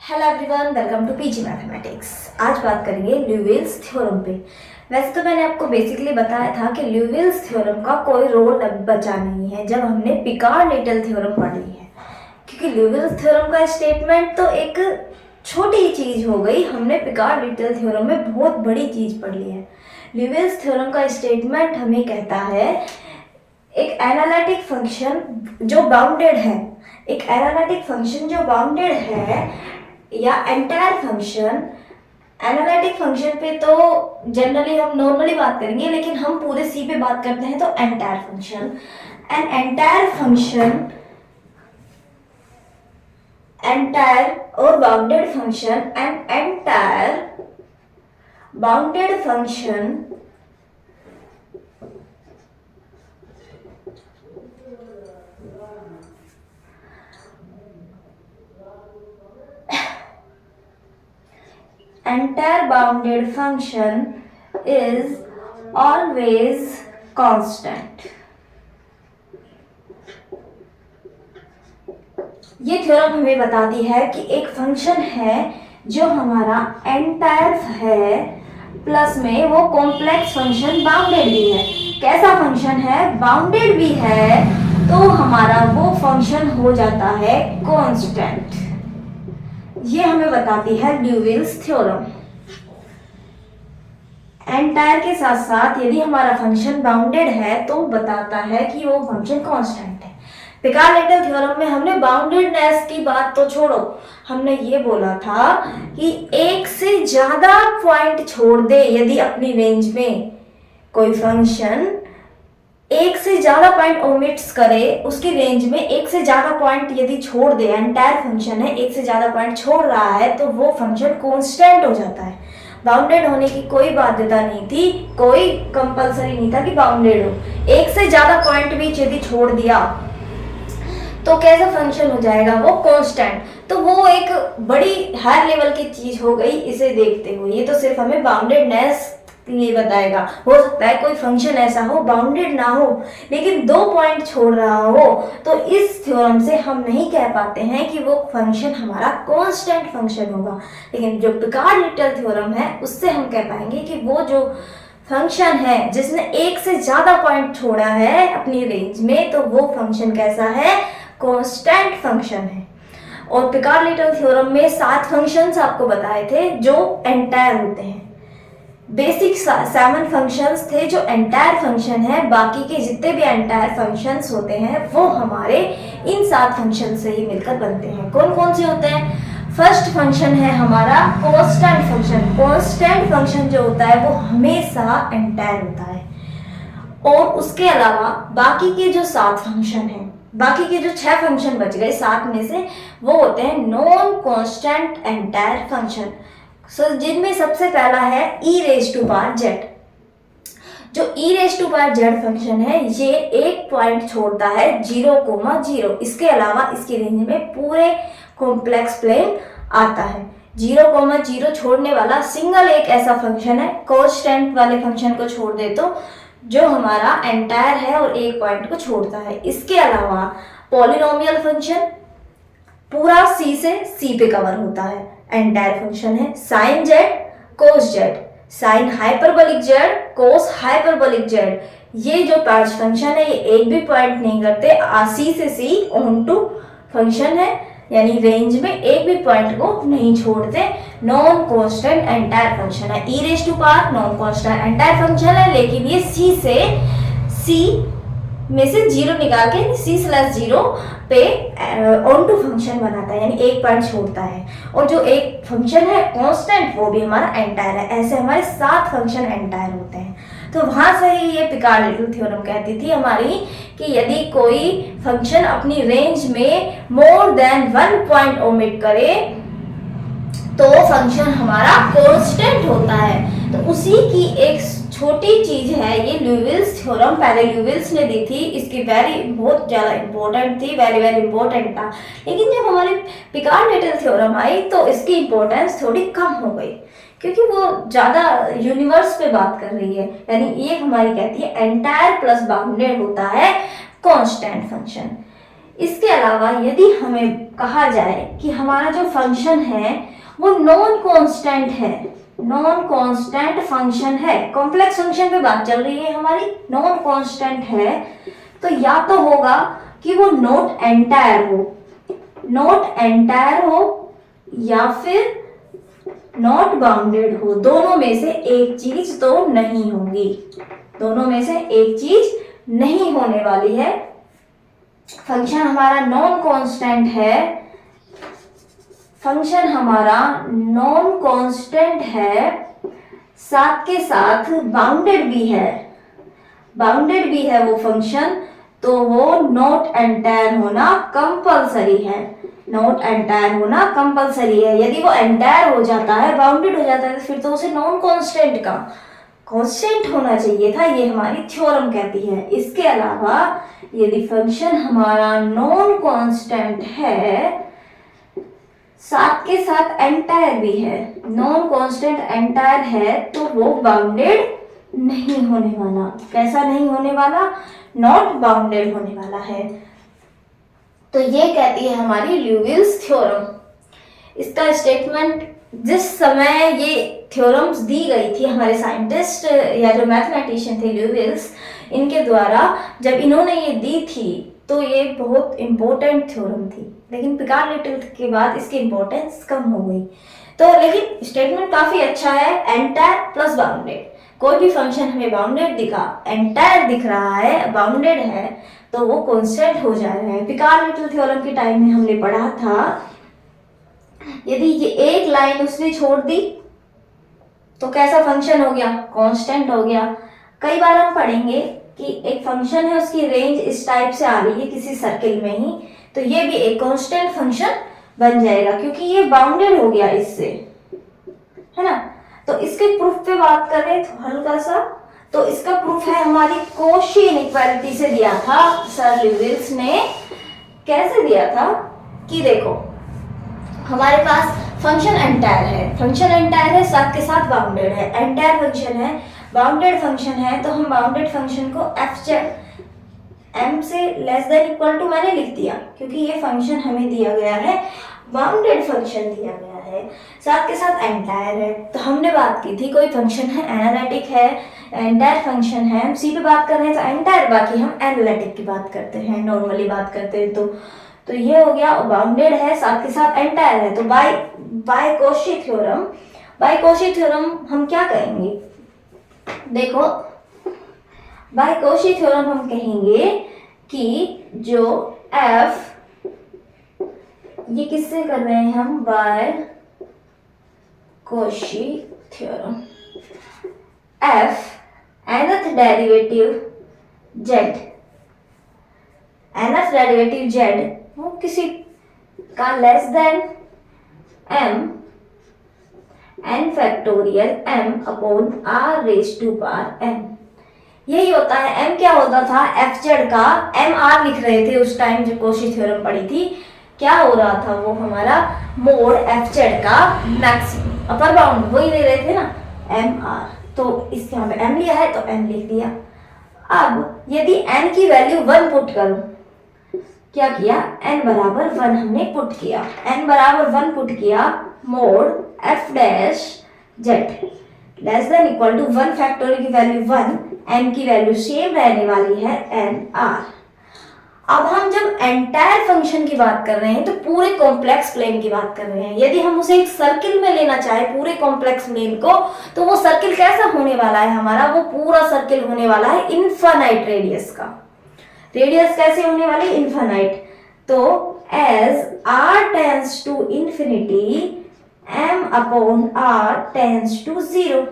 Hello everyone, welcome to PG mathematics. आज बात करेंगे ल्यूविल्स थ्योरम पे। वैसे तो मैंने आपको बेसिकली बताया था कि ल्यूविल्स थ्योरम का कोई रोल अब बचा नहीं है जब हमने पिकार्ड-लिटिल थ्योरम पढ़ी है, क्योंकि ल्यूविल्स थ्योरम का स्टेटमेंट तो एक छोटी चीज़ हो गई, हमने पिकार्ड-लिटिल थ्योरम में बहुत बड़ी चीज़ पढ़ ली है। ल्यूविल्स थ्योरम का स्टेटमेंट हमें कहता है एक एनालिटिक फंक्शन जो बाउंडेड है, एक एनालिटिक फंक्शन जो बाउंडेड है या एंटायर फंक्शन। एनालिटिक फंक्शन पे तो जनरली हम नॉर्मली बात करेंगे, लेकिन हम पूरे सी पे बात करते हैं तो entire function. An entire function, entire और bounded function, an entire bounded function entire bounded function is always constant। ये थ्योरम हमें बताती है कि एक फंक्शन है जो हमारा एंटायर है, प्लस में वो कॉम्प्लेक्स फंक्शन बाउंडेड भी है। कैसा फंक्शन है? बाउंडेड भी है, तो हमारा वो फंक्शन हो जाता है कांस्टेंट। ये हमें बताती है ल्यूविल्स थ्योरम। एंटायर के साथ साथ यदि हमारा फंक्शन बाउंडेड है तो बताता है कि वो फंक्शन कांस्टेंट है। पिकार्ड-लिटिल थ्योरम में हमने बाउंडेडनेस की बात तो छोड़ो, हमने ये बोला था कि एक से ज्यादा पॉइंट छोड़ दे, यदि अपनी रेंज में कोई फंक्शन एक से ज्यादा पॉइंट ओमिट्स करे, उसकी रेंज में एक से ज्यादा पॉइंट यदि छोड़ दे, एंटायर फंक्शन है एक से ज्यादा पॉइंट छोड़ रहा है, तो वो फंक्शन कांस्टेंट हो जाता है। बाउंडेड होने की कोई बाध्यता नहीं थी, कोई कंपलसरी नहीं था कि बाउंडेड हो। एक से ज्यादा पॉइंट भी यदि छोड़ दिया तो कैसा फंक्शन हो जाएगा? वो कांस्टेंट। तो वो एक बड़ी हाई लेवल की चीज हो गई इसे देखते हुए। ये तो सिर्फ हमें बाउंडेडनेस ये बताएगा। हो सकता है कोई फंक्शन ऐसा हो बाउंडेड ना हो लेकिन 2 पॉइंट छोड़ रहा हो, तो इस थ्योरम से हम नहीं कह पाते हैं कि वो फंक्शन हमारा कांस्टेंट फंक्शन होगा। लेकिन जो पिकार्ड-लिटिल थ्योरम है उससे हम कह पाएंगे कि वो जो फंक्शन है जिसने एक से ज्यादा पॉइंट छोड़ा है अपनी रेंज में, तो वो फंक्शन कैसा है? कांस्टेंट फंक्शन है। और पिकार्ड-लिटिल थ्योरम में 7 फंक्शंस आपको बताए थे जो एंटायर होते हैं। बेसिक 7 फंक्शंस थे जो एंटायर फंक्शन है। बाकी के जितने भी एंटायर फंक्शंस होते हैं वो हमारे इन 7 फंक्शन से ही मिलकर बनते हैं। कौन कौन से होते हैं? फर्स्ट फंक्शन है हमारा कांस्टेंट फंक्शन। कांस्टेंट फंक्शन जो होता है वो हमेशा एंटायर होता है। और उसके अलावा बाकी के जो 7 फंक्शन हैं, बाकी के जो 6 फंक्शन बच गए 7 में से, वो होते हैं नॉन कांस्टेंट एंटायर फंक्शन। जिनमें सबसे पहला है e raise to power z। जो e raise to power z function है ये एक पॉइंट छोड़ता है 0,0। इसके अलावा इसकी रेंज में पूरे कॉम्प्लेक्स प्लेन आता है। 0,0 छोड़ने वाला सिंगल एक ऐसा फंक्शन है, कांस्टेंट वाले फंक्शन को छोड़ दे तो, जो हमारा एंटायर है और एक पॉइंट को छोड़ता है। इसके अलावा पॉलिनोमियल फंक्शन पूरा c से c पे कवर होता है, एंटायर फंक्शन है। साइन z, कोस z, sine hyperbolic z, cos hyperbolic z, ये जो 5 फंक्शन है ये एक भी पॉइंट नहीं करते, c से c ऑन टू फंक्शन है, यानी रेंज में एक भी पॉइंट को नहीं छोड़ते। नॉन कांस्टेंट एंटायर फंक्शन है। e raise to power non constant entire function है, लेकिन ये c से c में से 0 निकाल के c/0 पे ऑन टू फंक्शन बनाता है, यानी एक पॉइंट छोड़ता है। और जो एक फंक्शन है कांस्टेंट वो भी हमारा एंटायर है। ऐसे हमारे 7 फंक्शन एंटायर होते हैं। तो वहां से ही ये पिकार्ड-लिटिल थ्योरम कहती थी हमारी कि यदि कोई फंक्शन अपनी रेंज में मोर देन 1 पॉइंट ओमिट करे तो फंक्शन हमारा कांस्टेंट होता है। तो उसी की एक छोटी चीज है ये ल्यूविल्स थ्योरम। पहले ल्यूविल्स ने दी थी, इसकी बहुत ज़्यादा इंपॉर्टेंट थी, वेरी इंपॉर्टेंट था। लेकिन जब हमारी पिकार्ड-लिटिल थ्योरम आई तो इसकी इंपॉर्टेंस थोड़ी कम हो गई, क्योंकि वो ज़्यादा यूनिवर्स पे बात कर रही है। यानी ये हमारी कहती है एंटायर प्लस बाउंडेड होता है कांस्टेंट फंक्शन। इसके अलावा यदि हमें कहा जाए कि हमारा जो फंक्शन है वो नॉन कांस्टेंट है, नॉन कांस्टेंट फंक्शन है, कॉम्प्लेक्स फंक्शन पे बात चल रही है हमारी, नॉन कांस्टेंट है, तो या तो होगा कि वो नॉट एंटायर हो, नॉट एंटायर हो, या फिर नॉट बाउंडेड हो। दोनों में से एक चीज तो नहीं होगी, दोनों में से एक चीज नहीं होने वाली है। फंक्शन हमारा नॉन कांस्टेंट है, फंक्शन हमारा नॉन कांस्टेंट है, साथ के साथ बाउंडेड भी है, बाउंडेड भी है वो फंक्शन, तो वो नॉट एंटायर होना कंपलसरी है, नॉट एंटायर होना कंपलसरी है। यदि वो एंटायर हो जाता है, बाउंडेड हो जाता है, तो फिर तो उसे नॉन कांस्टेंट का कांस्टेंट होना चाहिए था, ये हमारी थ्योरम कहती है। इसके अलावा यदि फंक्शन हमारा नॉन कांस्टेंट है, साथ के साथ एंटायर भी है, नॉन कांस्टेंट एंटायर है, तो वो बाउंडेड नहीं होने वाला। कैसा नहीं होने वाला? नॉट बाउंडेड होने वाला है। तो ये कहती है हमारी ल्यूविल्स थ्योरम। इसका स्टेटमेंट जिस समय ये थ्योरम्स दी गई थी हमारे साइंटिस्ट या जो मैथमेटिशियन थे ल्यूविल्स, इनके द्वारा जब इन्होंने ये दी थी तो ये बहुत इंपॉर्टेंट थ्योरम थी, लेकिन पिकार्ड लिटिल के बाद इसकी इंपॉर्टेंस कम हो गई। तो लेकिन स्टेटमेंट काफी अच्छा है, एंटायर प्लस बाउंडेड। कोई भी फंक्शन हमें बाउंडेड दिखा, एंटायर दिख रहा है, बाउंडेड है, तो वो कांस्टेंट हो जा रहा है। पिकार्ड लिटिल थ्योरम के टाइम में हमने पढ़ा था, यदि ये एक लाइन उसने छोड़ दी तो कैसा फंक्शन हो गया? कांस्टेंट हो गया। कई बार हम पढ़ेंगे कि एक फंक्शन है, उसकी रेंज इस टाइप से आ रही है किसी सर्किल में ही, तो ये भी एक कांस्टेंट फंक्शन बन जाएगा क्योंकि ये बाउंडेड हो गया इससे, है ना। तो इसके प्रूफ पे बात करें तो हल्का सा, तो इसका प्रूफ है हमारी कोशी इनइक्वालिटी से दिया था सर ल्यूविल्स ने। कैसे दिया था कि देखो हमारे पास फंक्शन एंटायर है, फंक्शन एंटायर है, साथ के साथ बाउंडेड है, एंटायर फंक्शन है, बाउंडेड फंक्शन है, तो हम बाउंडेड फंक्शन को एफ जेड एम से लेस देन इक्वल टू मैंने लिख दिया क्योंकि ये फंक्शन हमें दिया गया है, बाउंडेड फंक्शन दिया गया है, साथ के साथ एंटायर है। तो हमने बात की थी कोई फंक्शन है एनालिटिक है, एंटायर फंक्शन है, हम सी पे बात कर रहे हैं तो एंटायर, बाकी हम एनालिटिक की बात करते हैं, नॉर्मली बात करते हैं। तो ये हो गया, बाउंडेड है, साथ के साथ एंटायर है। तो by Cauchy theorem, by Cauchy theorem हम क्या कहेंगे? देखो बाय कोशी थ्योरम हम कहेंगे कि जो एफ, ये किससे कर रहे हैं हम? By Cauchy theorem. F nth derivative Z, nth derivative Z वो किसी का less than m n factorial m upon r raise to power m। यही होता है। m क्या होता था? एफ जेड का एम आर लिख रहे थे उस टाइम जब कोशी थ्योरम पढ़ी थी। क्या हो रहा था? वो हमारा मोड एफ जेड का मैक्सिमम अपर बाउंड वही ले रहे थे ना, एम आर। तो इसके यहाँ पे m लिया है तो m लिख दिया। अब यदि n की वैल्यू 1 पुट करूं, क्या किया? n बराबर 1 हमने पुट किया, n बराबर 1 पुट किया, mod f dash Z less than equal to 1 factorial की वैल्यू 1, n की वैल्यू सेम रहने वाली है n r। अब हम जब एंटायर फंक्शन की बात कर रहे हैं तो पूरे कॉम्प्लेक्स प्लेन की बात कर रहे हैं। यदि हम उसे एक सर्किल में लेना चाहे पूरे कॉम्प्लेक्स प्लेन को, तो वो सर्किल कैसा होने वाला है हमारा? वो पूरा सर्किल होने वाला है इनफाइनाइट रेडियस का। रेडियस कैसे होने वाली? इनफाइनाइट। तो as r tends to infinity m upon r tends to 0।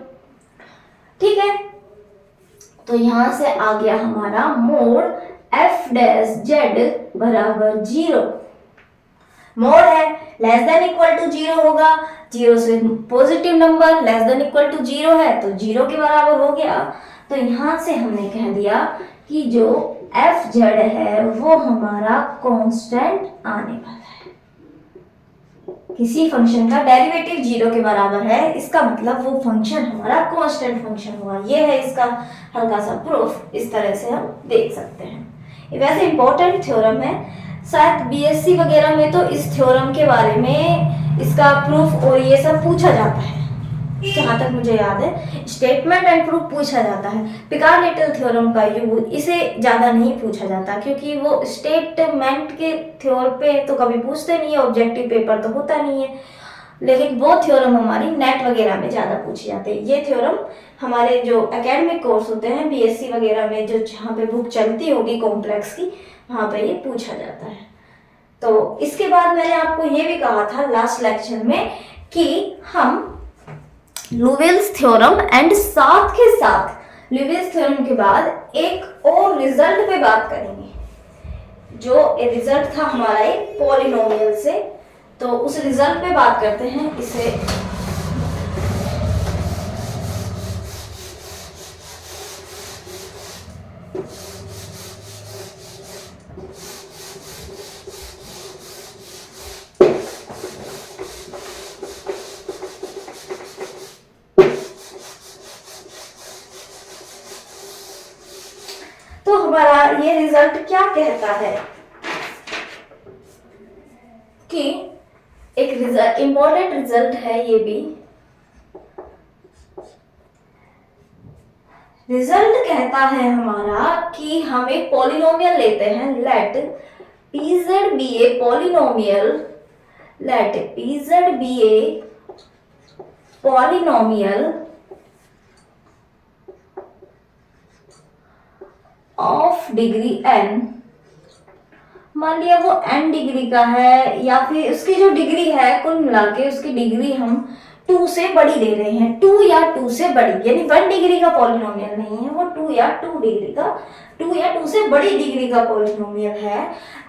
ठीक है, तो यहां से आ गया हमारा मोड f डैश जेड बराबर 0। मोड है, लेस देन इक्वल टू 0 होगा, 0 से positive number, less than equal to 0 है तो 0 के बराबर हो गया। तो यहां से हमने कह दिया कि जो एफ जेड है वो हमारा कांस्टेंट आने वाला है। किसी फंक्शन का डेरिवेटिव 0 के बराबर है, इसका मतलब वो फंक्शन हमारा कांस्टेंट फंक्शन हुआ। ये है इसका हल्का सा प्रूफ, इस तरह से हम देख सकते हैं। ये वैसे इंपॉर्टेंट थ्योरम है, शायद बीएससी वगैरह में तो इस थ्योरम के बारे में, इसका प्रूफ और ये सब पूछा जाता है, जहाँ तक मुझे याद है स्टेटमेंट एंड प्रूफ पूछा जाता है। पिकार्ड-लिटिल थ्योरम का यूज इसे ज़्यादा नहीं पूछा जाता, क्योंकि वो स्टेटमेंट के थ्योर पे तो कभी पूछते नहीं है, ऑब्जेक्टिव पेपर तो होता नहीं है, लेकिन वो थ्योरम हमारी नेट वगैरह में ज़्यादा पूछे जाते हैं। ये थ्योरम हमारे जो एकेडमिक कोर्स होते हैं बीएससी वगैरह में, जो जहाँ पे बुक चलती होगी कॉम्प्लेक्स की, वहाँ पे ये पूछा जाता है। तो इसके बाद मैंने आपको ये भी कहा था लास्ट लेक्चर में कि हम लुवेल्स थ्योरम एंड साथ के साथ लुवेल्स थ्योरम के बाद एक और रिजल्ट पे बात करेंगे, जो रिजल्ट था हमारा एक पॉलिनोमियल से। तो उस रिजल्ट पे बात करते हैं। इसे तो हमारा ये रिजल्ट क्या कहता है कि एक रिजल्ट, इंपॉर्टेंट रिजल्ट है ये भी। रिजल्ट कहता है हमारा कि हम एक पॉलिनोमियल लेते हैं, let pz be a polynomial, let pz be a polynomial of degree n। मान लिया वो n डिग्री का है, या फिर उसकी जो डिग्री है कुल मिला के उसकी डिग्री हम 2 से बड़ी दे रहे हैं, 2 या 2 से बड़ी, यानी 1 डिग्री का पॉलिनोमियल नहीं है वो, 2 या 2 डिग्री का, 2 या 2 से बड़ी डिग्री का पॉलिनोमियल है।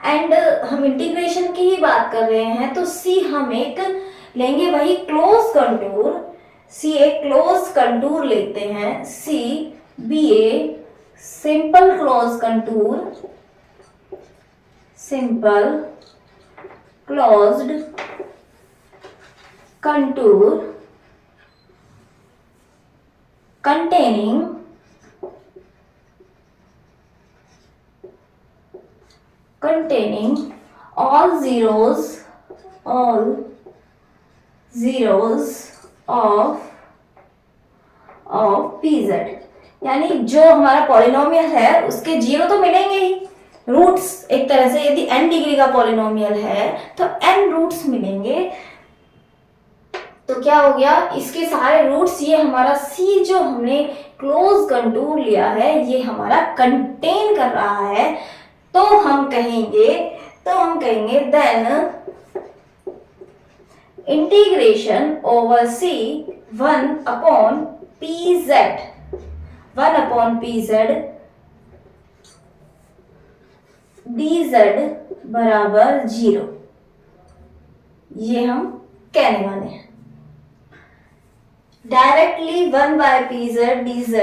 एंड हम इंटीग्रेशन की ही बात कर रहे हैं, तो सी हम एक लेंगे वही क्लोज कंटूर, सी एक क्लोज कंटूर लेते हैं, C be a simple close contour, simple closed contour containing all zeros of pz, यानी जो हमारा पॉलिनोमियल है उसके जीरो तो मिलेंगे ही, रूट्स एक तरह से, यदि n डिग्री का पॉलिनोमियल है तो n रूट्स मिलेंगे। तो क्या हो गया, इसके सारे रूट्स, ये हमारा c जो हमने क्लोज कंटूर लिया है ये हमारा कंटेन कर रहा है। तो हम कहेंगे then integration over c 1 upon pz dz बराबर 0, ये हम कहने वाले हैं। डायरेक्टली 1 बाय pz dz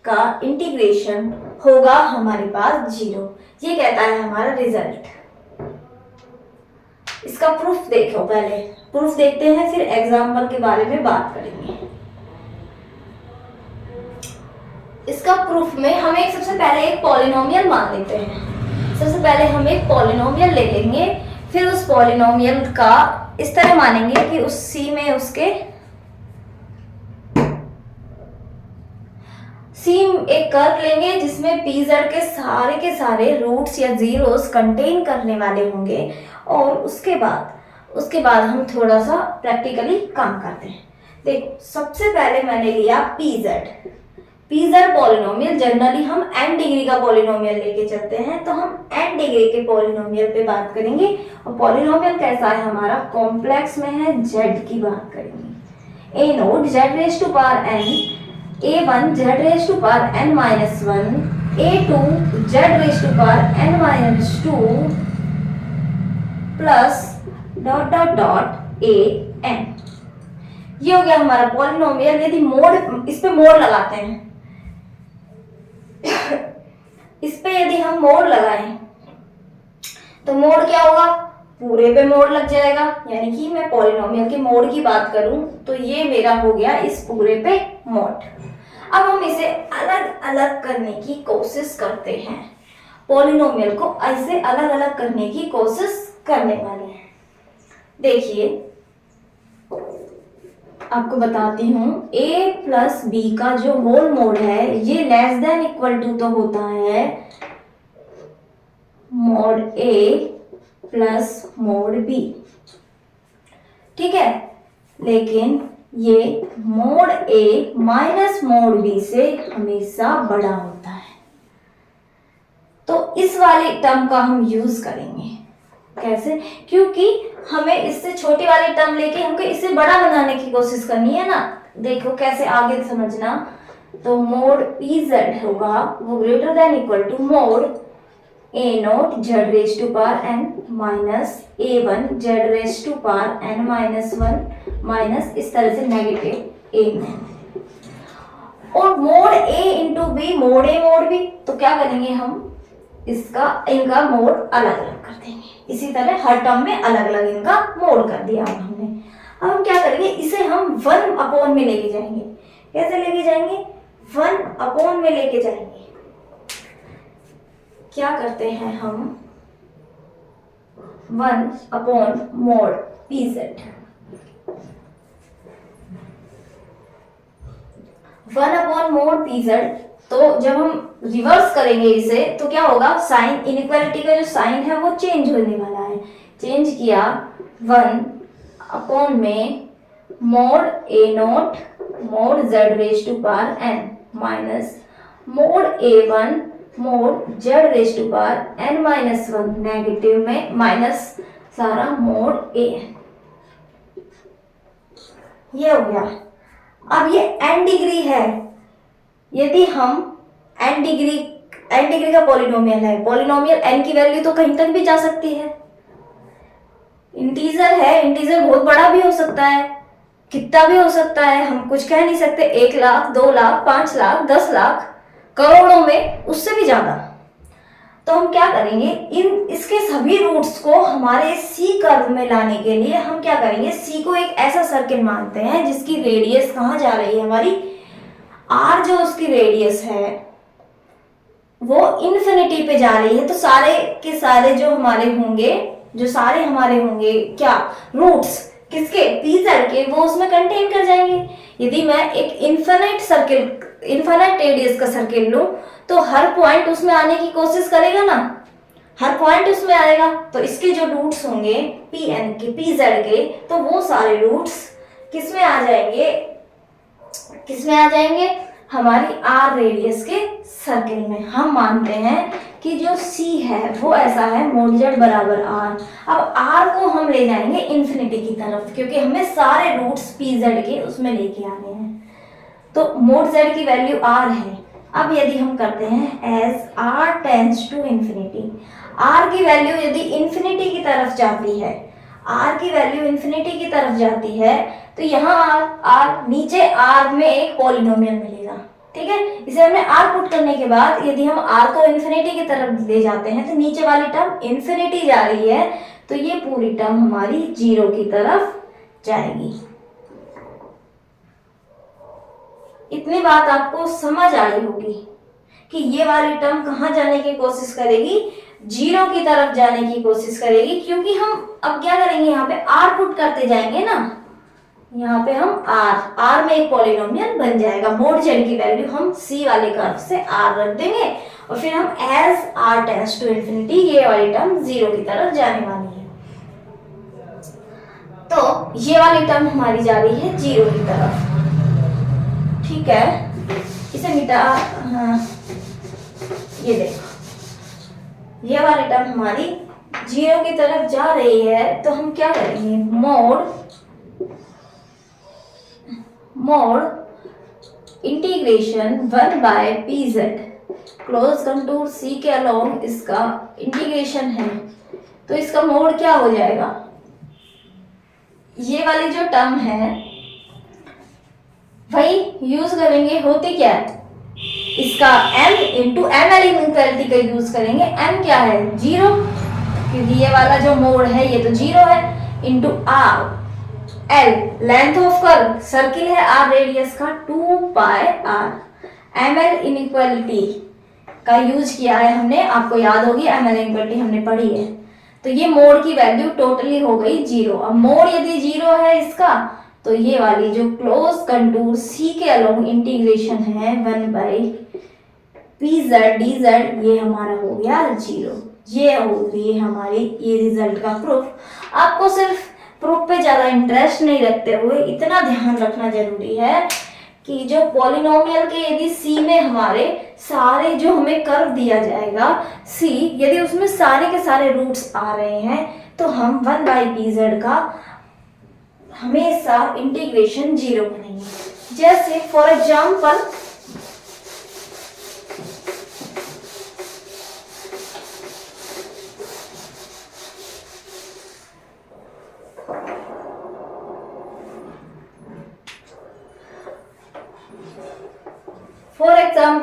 का इंटीग्रेशन होगा हमारे पास 0, ये कहता है हमारा रिजल्ट। इसका प्रूफ देखो, पहले प्रूफ देखते हैं फिर एग्जाम्पल के बारे में बात करेंगे। इसका प्रूफ में हम एक सबसे पहले एक पॉलिनोमियल मान लेते हैं। सबसे पहले हम एक पॉलिनोमियल ले लेंगे, फिर उस पॉलिनोमियल का इस तरह मानेंगे कि उस सी में उसके सी एक कर्व लेंगे जिसमें pz के सारे रूट्स या जीरोस कंटेन करने वाले होंगे, और उसके बाद हम थोड़ा सा प्रैक्टिकली काम करते हैं। देखो, सबसे पहले मैंने लिया pz पॉलिनोमियल। जनरली हम n डिग्री का पॉलिनोमियल लेके चलते हैं, तो हम n डिग्री के पॉलिनोमियल पे बात करेंगे। और पॉलिनोमियल कैसा है हमारा, कॉम्प्लेक्स में है, z की बात करेंगे। a naught z raise to power n, a1 z raise to power n minus 1, a2 z raise to power n minus 2 plus dot dot dot an। ये हो गया हमारा पॉलिनोमियल। यदि मोड, इस पे मोड लगाते हैं इस पे यदि हम मोड लगाएं तो मोड क्या होगा, पूरे पे मोड लग जाएगा। यानी कि मैं पॉलिनोमियल के मोड की बात करूं तो ये मेरा हो गया इस पूरे पे मोड। अब हम इसे अलग अलग करने की कोशिश करते हैं। पॉलिनोमियल को ऐसे अलग अलग करने की कोशिश करने वाले हैं। देखिए आपको बताती हूँ, a प्लस बी का जो होल मोड है ये लेस देन इक्वल टू तो होता है mode a plus mode b, ठीक है, लेकिन ये mode a minus mode b से हमेशा बड़ा होता है। तो इस वाले टर्म का हम यूज करेंगे। कैसे? क्योंकि हमें इससे छोटी वाली टर्म लेके हमको इसे बड़ा बनाने की कोशिश करनी है ना। देखो कैसे, आगे समझना। तो मोड पी जेड होगा वो greater than equal to mod A naught Z raise to power N minus A one Z raise to power N minus one minus इस तरह से नेगेटिव ए में, और mod A into B mod A mod B. तो क्या करेंगे हम, इनका मोड अलग अलग कर देंगे। इसी तरह हर टर्म में अलग अलग इनका मोड कर दिया हमने। अब हम क्या करेंगे, इसे हम 1 अपॉन में लेके जाएंगे। कैसे लेके जाएंगे? 1 अपॉन में लेके जाएंगे। क्या करते हैं हम, 1 upon mod P Z, 1 upon mod P Z. तो जब हम रिवर्स करेंगे इसे तो क्या होगा, साइन इनइक्वालिटी का जो साइन है वो चेंज होने वाला है। चेंज किया, 1 अपॉन में mod A naught mod Z raise to power N minus mod A one mod Z raise to power N minus one, negative में माइनस सारा मोड ए एन। ये हो गया। अब ये n डिग्री है, यदि हम n डिग्री का पॉलिनोमियल है, पॉलिनोमियल n की वैल्यू तो कहीं तक भी जा सकती है। इंटीजर है, इंटीजर बहुत बड़ा भी हो सकता है, कितना भी हो सकता है, हम कुछ कह नहीं सकते। 1 लाख 2 लाख 5 लाख 10 लाख करोड़ों में, उससे भी ज्यादा। तो हम क्या करेंगे, इसके सभी रूट्स को हमारे सी कर्व में लाने के लिए हम क्या करेंगे, सी को एक ऐसा सर्किल मानते हैं जिसकी रेडियस कहाँ जा रही है, हमारी आर जो उसकी रेडियस है वो इन्फिनिटी पे जा रही है। तो सारे के सारे जो हमारे होंगे क्या, रूट्स किसके, पीजेड के, वो उसमें कंटेन कर जाएंगे। यदि मैं एक इन्फिनिट रेडियस का सर्किल लूं तो हर पॉइंट उसमें आने की कोशिश करेगा ना, हर पॉइंट उसमें आएगा। तो इसके जो रूट्स होंगे पी एन के, पी जेड के, तो वो सारे रूट्स किसमें आ जाएंगे, हमारी आर रेडियस के सर्किल में। हम मानते हैं कि जो सी है वो ऐसा है, मोड जेड बराबर आर। अब आर को हम ले जाएंगे इन्फिनिटी की तरफ, क्योंकि हमें सारे रूट्स पी जेड के उसमें लेके आने हैं। तो मोड जेड की वैल्यू आर है। अब यदि हम करते हैं as R tends to infinity, R की वैल्यू यदि इन्फिनिटी की तरफ जाती है, आर की वैल्यू इन्फिनिटी की तरफ जाती है, तो यहाँ आर नीचे आर में एक पॉलिनोमियल मिलेगा। ठीक है, इसे हमने आर पुट करने के बाद यदि हम आर को इन्फिनिटी की तरफ ले जाते हैं तो नीचे वाली टर्म इन्फिनिटी जा रही है, तो ये पूरी टर्म हमारी 0 की तरफ जाएगी। इतनी बात आपको समझ आई होगी कि ये वाली टर्म कहाँ जाने की कोशिश करेगी, 0 की तरफ जाने की कोशिश करेगी। क्योंकि हम अब क्या करेंगे, यहाँ पे आर पुट करते जाएंगे ना, यहाँ पे हम आर में एक पॉलिनोमियल बन जाएगा। मोड जेड की वैल्यू हम सी वाले कर्व से आर रख देंगे और फिर हम as R tends to infinity, ये वाली टर्म 0 की तरफ जाने वाली है। तो ये वाली टर्म हमारी जा रही है 0 की तरफ। ठीक है, इसे मिटा, ये देखो ये वाली टर्म हमारी 0 की तरफ जा रही है। तो हम क्या करेंगे, mod integration 1 by P Z close contour C के अलोंग इसका इंटीग्रेशन है। तो इसका मोड क्या हो जाएगा, ये वाली जो टर्म है वही यूज करेंगे। होती क्या है, इसका m into M L inequality का यूज करेंगे। m क्या है, 0, क्योंकि ये वाला जो मोड है ये तो 0 है, into R, L length of curve, circle है आर रेडियस का, 2 pi R, M L inequality का यूज किया है हमने, आपको याद होगी एंगल इनइक्वालिटी हमने पढ़ी है। तो ये मोड की वैल्यू टोटली हो गई 0। अब मोड यदि 0 है इसका, तो ये वाली जो क्लोज कंटूर सी के अलोंग इंटीग्रेशन है 1/pz dz, ये हमारा हो गया 0। ये होगी हमारी ये रिजल्ट का प्रूफ। आपको सिर्फ प्रूफ पे ज़्यादा इंटरेस्ट नहीं रखते हुए इतना ध्यान रखना जरूरी है कि जो पॉलिनोमियल के यदि सी में हमारे सारे जो हमें कर्व दिया जाएगा सी, यदि उसमें सारे के सारे रूट्स आ रहे हैं तो हम 1/pz का हमेशा इंटीग्रेशन 0 बनेंगे। जैसे फॉर एग्जाम्पल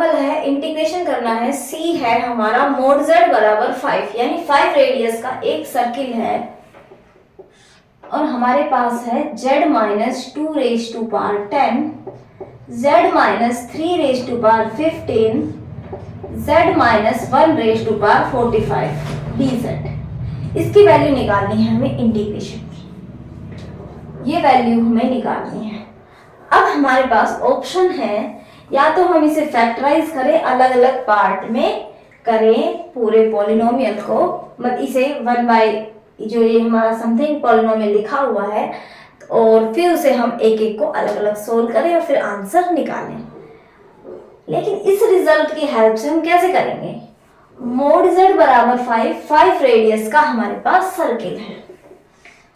है, इंटीग्रेशन करना है, सी है हमारा मोड z बराबर 5, यानी 5 रेडियस का एक सर्किल है और हमारे पास है z minus 2 raise to power 10, z minus 3 raise to power 15, z minus 1 raise to power 45 dz। इसकी वैल्यू निकालनी है हमें इंटीग्रेशन की, ये वैल्यू हमें निकालनी है। अब हमारे पास ऑप्शन है, या तो हम इसे फैक्टराइज करें, अलग अलग पार्ट में करें पूरे पॉलिनोमियल को, मतलब इसे 1 जो ये हमारा समथिंग पॉलिनोमियल लिखा हुआ है, और फिर उसे हम एक एक को अलग अलग सोल्व करें और फिर आंसर निकालें। लेकिन इस रिजल्ट की हेल्प से हम कैसे करेंगे? मोड z बराबर 5 रेडियस का हमारे पास सर्किल है।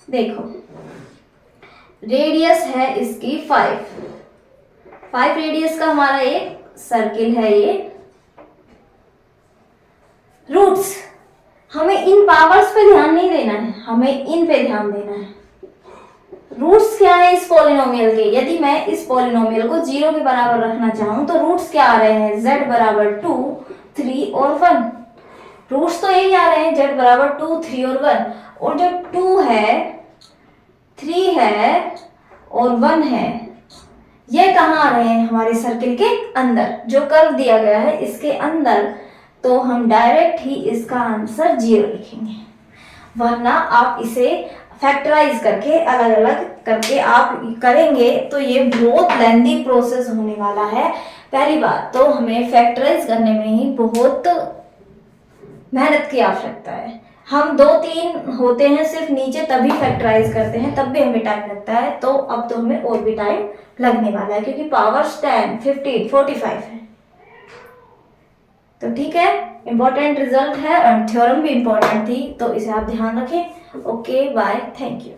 देखो रेडियस है इसकी 5 रेडियस का हमारा एक सर्किल है ये। रूट्स, हमें इन पावर्स पे ध्यान नहीं देना है, हमें इन पे ध्यान देना है। रूट्स क्या है इस पॉलिनोमियल के? यदि मैं इस पॉलिनोमियल को 0 के बराबर रखना चाहूं तो रूट्स क्या आ रहे हैं? z बराबर 2, 3 और 1। रूट्स तो यही आ रहे हैं, z बराबर 2, 3 और 1। और जो 2 है, 3 है और 1 है, ये कहाँ आ रहे हैं? हमारे सर्किल के अंदर, जो कर्व दिया गया है इसके अंदर। तो हम डायरेक्ट ही इसका आंसर 0 लिखेंगे, वरना आप इसे फैक्टराइज करके अलग अलग करके आप करेंगे तो ये बहुत लेंदी प्रोसेस होने वाला है। पहली बात तो हमें फैक्टराइज करने में ही बहुत मेहनत की आवश्यकता है। हम 2-3 होते हैं सिर्फ नीचे, तभी फैक्टराइज करते हैं, तब भी हमें टाइम लगता है। तो अब तो हमें और भी टाइम लगने वाला है, क्योंकि पावर्स 10, 15, 45 है। तो ठीक है, इंपॉर्टेंट रिजल्ट है और थ्योरम भी इंपॉर्टेंट थी, तो इसे आप ध्यान रखें। Okay bye, thank you.